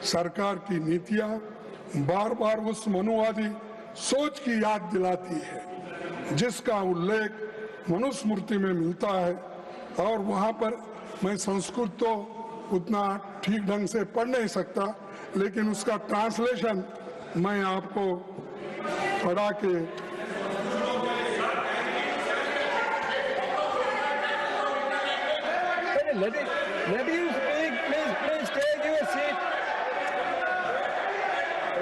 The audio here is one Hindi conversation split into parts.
सरकार की नीतियां बार बार उस मनुवादी सोच की याद दिलाती है जिसका उल्लेख मनुस्मृति में मिलता है। और वहां पर मैं संस्कृत तो उतना ठीक ढंग से पढ़ नहीं सकता, लेकिन उसका ट्रांसलेशन मैं आपको पढ़ा के let him speak. Please take your seat.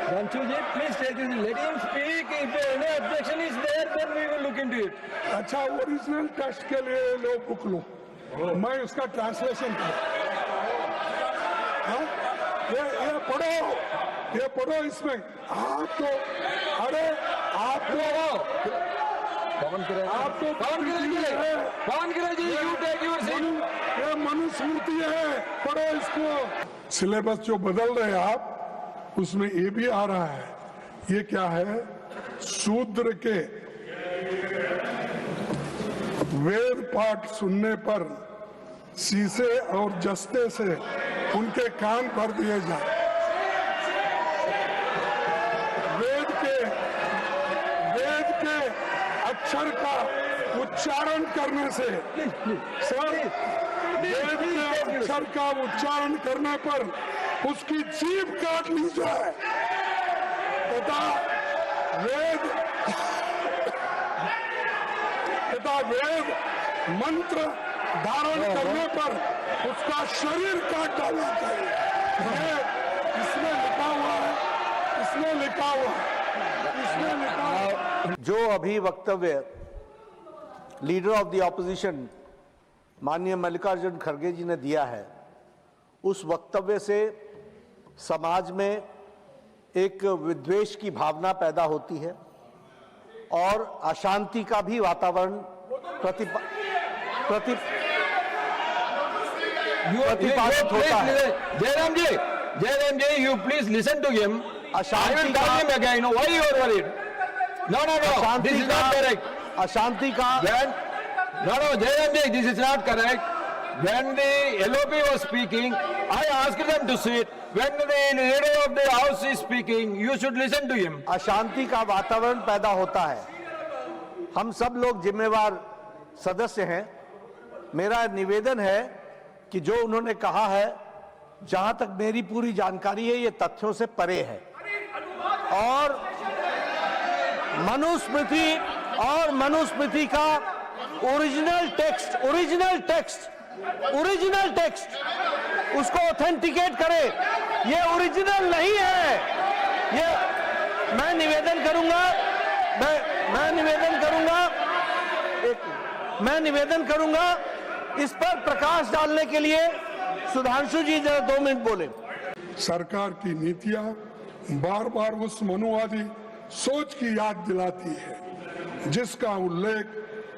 Ranchuji, please take your seat. Let him speak. If any objection is there, then we will look into it. अच्छा, ओरिजिनल टेक्स्ट के लिए लो बुक लो, मैं उसका ट्रांसलेशन करूं। ये पढ़ो इसमें। आप तो अरे आप तो ये मनुस्मृति है, पढ़ो इसको। सिलेबस जो बदल रहे हैं आप, उसमें ये भी आ रहा है। ये क्या है? शूद्र के वेद पाठ सुनने पर शीशे और जस्ते से उनके कान भर दिए जाए। वेद के अक्षर का उच्चारण करने से सर, वेद के अक्षर का उच्चारण करने पर उसकी जीभ काट ली जाए तथा वेद मंत्र धारण करने पर उसका शरीर काट डालना चाहिए। इसमें लिखा हुआ है। जो अभी वक्तव्य लीडर ऑफ द ऑपोजिशन माननीय मल्लिकार्जुन खड़गे जी ने दिया है, उस वक्तव्य से समाज में एक विद्वेष की भावना पैदा होती है और अशांति का भी वातावरण प्रतिपादित होता है। जयराम जी, you please listen to him. I will tell him again. Why you are worried? No. This is not correct. अशांति का No, Jayram ji, this is not correct. When the LOP was speaking, I asked them to sit. When the leader of the house is speaking, you should listen to him. अशांति का वातावरण पैदा होता है। हम सब लोग जिम्मेवार सदस्य हैं। मेरा निवेदन है कि जो उन्होंने कहा है, जहां तक मेरी पूरी जानकारी है, ये तथ्यों से परे है और मनुस्मृति का ओरिजिनल टेक्स्ट उसको ऑथेंटिकेट करे। ये ओरिजिनल नहीं है। ये मैं निवेदन करूंगा इस पर प्रकाश डालने के लिए सुधांशु जी जरा 2 मिनट बोले। सरकार की नीतियां बार बार उस मनुवादी सोच की याद दिलाती है जिसका उल्लेख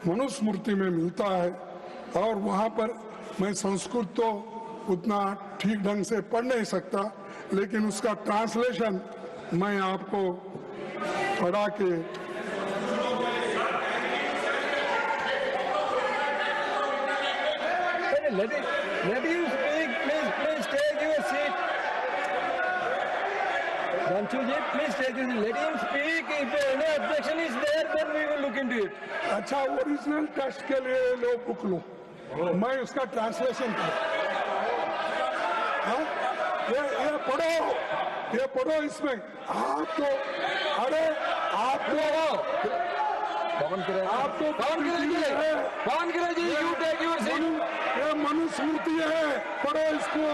मनुस्मृति में मिलता है। और वहां पर मैं संस्कृत तो उतना ठीक ढंग से पढ़ नहीं सकता, लेकिन उसका ट्रांसलेशन मैं आपको पढ़ा के Let him speak. Please take your seat. Ranchuji, please take your seat. Let him speak. If any objection is there, then we will look into it. अच्छा, ओरिजिनल टेक्स्ट के लिए लो बुक लो, मैं उसका ट्रांसलेशन करूं। ये पढ़ो इसमें। आप तो you take your seat. ये मनुस्मृति है, पढ़ो इसको।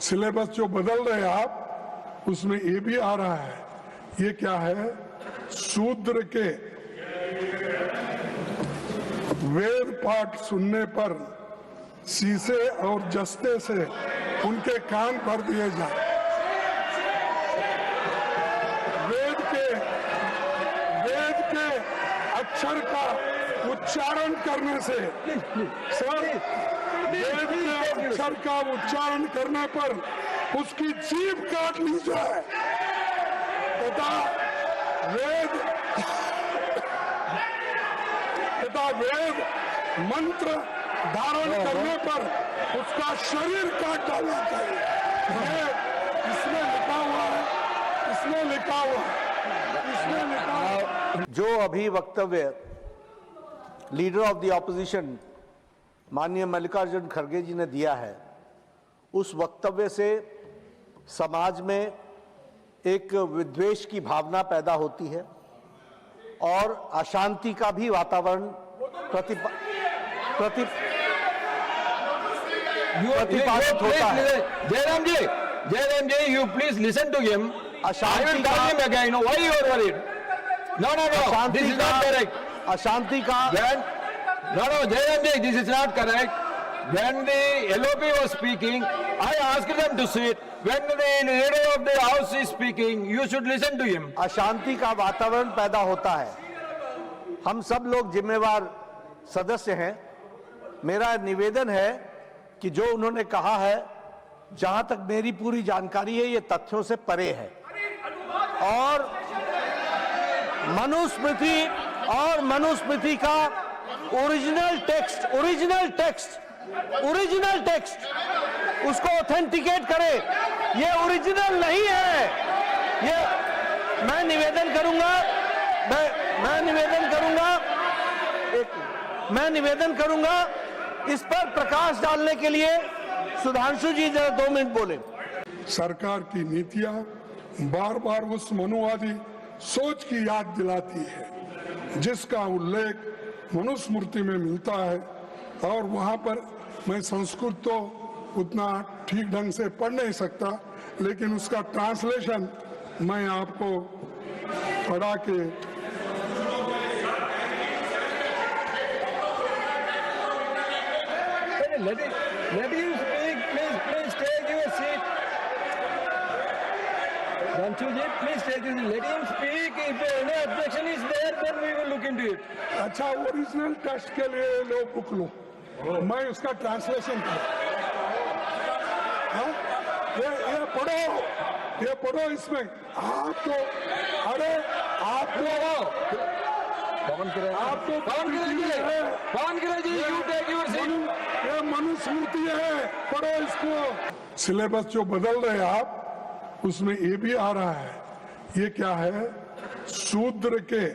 सिलेबस जो बदल रहे हैं आप, उसमें ये भी आ रहा है। ये क्या है? शूद्र के वेद पाठ सुनने पर शीशे और जस्ते से उनके कान भर दिए जाए। वेद के अक्षर का उच्चारण करने से सर, वेद के अक्षर का उच्चारण करने पर उसकी जीभ काट ली जाए तथा वेद मंत्र धारण करने पर उसका शरीर काट डालना चाहिए। इसमें जो अभी वक्तव्य लीडर ऑफ द ऑपोजिशन माननीय मल्लिकार्जुन खड़गे जी ने दिया है, उस वक्तव्य से समाज में एक विद्वेष की भावना पैदा होती है और अशांति का भी वातावरण प्रतिपादित होता है। Jairam ji, you please listen to him. I will call him again. Why you are worried? No, this is not correct. अशांति का No, Jairam ji, this is not correct. When the LOP was speaking, I asked them to sit. When the leader of the house is speaking, you should listen to him. अशांति का वातावरण पैदा होता है। हम सब लोग जिम्मेवार सदस्य हैं। मेरा निवेदन है कि जो उन्होंने कहा है, जहां तक मेरी पूरी जानकारी है, ये तथ्यों से परे है और मनुस्मृति का ओरिजिनल टेक्स्ट उसको ऑथेंटिकेट करे। ये ओरिजिनल नहीं है। ये मैं निवेदन करूंगा इस पर प्रकाश डालने के लिए सुधांशु जी जरा 2 मिनट बोले। सरकार की नीतियां बार बार उस मनुवादी सोच की याद दिलाती है जिसका उल्लेख मनुस्मृति में मिलता है और वहां पर मैं संस्कृत तो उतना ठीक ढंग से पढ़ नहीं सकता, लेकिन उसका ट्रांसलेशन मैं आपको पढ़ा के Let him speak. Please take your seat. Ranchuji, please take your seat. Let him speak. If any objection is there, then we will look into it. अच्छा ओरिजिनल टेक्स्ट के लिए लो बुक लो, मैं उसका ट्रांसलेशन करूं। ये पढ़ो इसमें। आप तो you take your seat. ये मनुस्मृति है, पढ़ो इसको। सिलेबस जो बदल रहे हैं आप, उसमें ये भी आ रहा है। ये क्या है? शूद्र के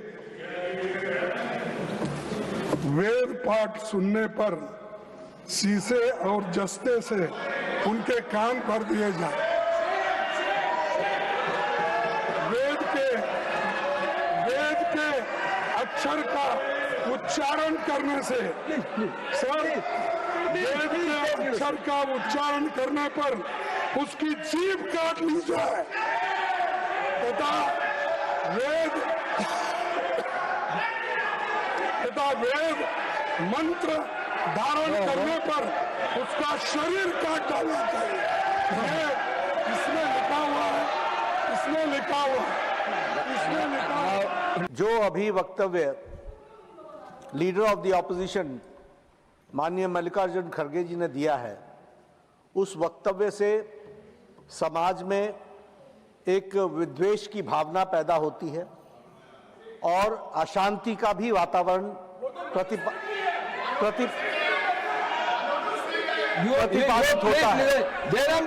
वेद पाठ सुनने पर शीशे और जस्ते से उनके कान भर दिए जाए। वेद के अक्षर का उच्चारण करने से वेद के अक्षर का उच्चारण करने पर उसकी जीभ काट ली जाए तथा वेद मंत्र धारण करने पर उसका शरीर काट डालना चाहिए। ये इसमें लिखा हुआ है। जो अभी वक्तव्य लीडर ऑफ द ऑपोजिशन माननीय मल्लिकार्जुन खड़गे जी ने दिया है, उस वक्तव्य से समाज में एक विद्वेष की भावना पैदा होती है और अशांति का भी वातावरण प्रतिपादित होता है। Jairam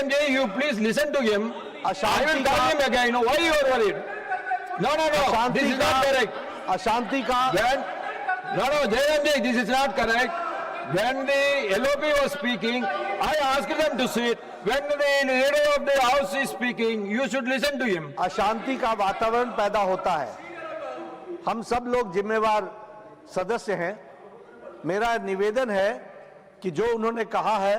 ji, you please listen to him. I will call him again. Why you are worried? No, this is not correct. अशांति का Jairam ji, this is not correct. When the LOP was speaking, I asked them to sit. When the leader of the house is speaking, you should listen to him. अशांति का वातावरण पैदा होता है। हम सब लोग जिम्मेवार सदस्य हैं। मेरा निवेदन है कि जो उन्होंने कहा है,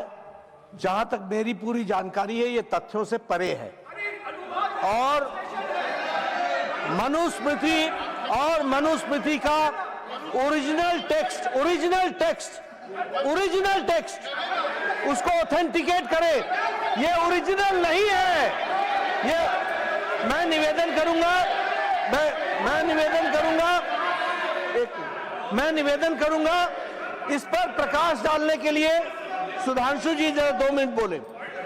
जहां तक मेरी पूरी जानकारी है, ये तथ्यों से परे है और मनुस्मृति का ओरिजिनल टेक्स्ट उसको ऑथेंटिकेट करे। ये ओरिजिनल नहीं है। ये मैं निवेदन करूंगा इस पर प्रकाश डालने के लिए सुधांशु जी जरा 2 मिनट बोले।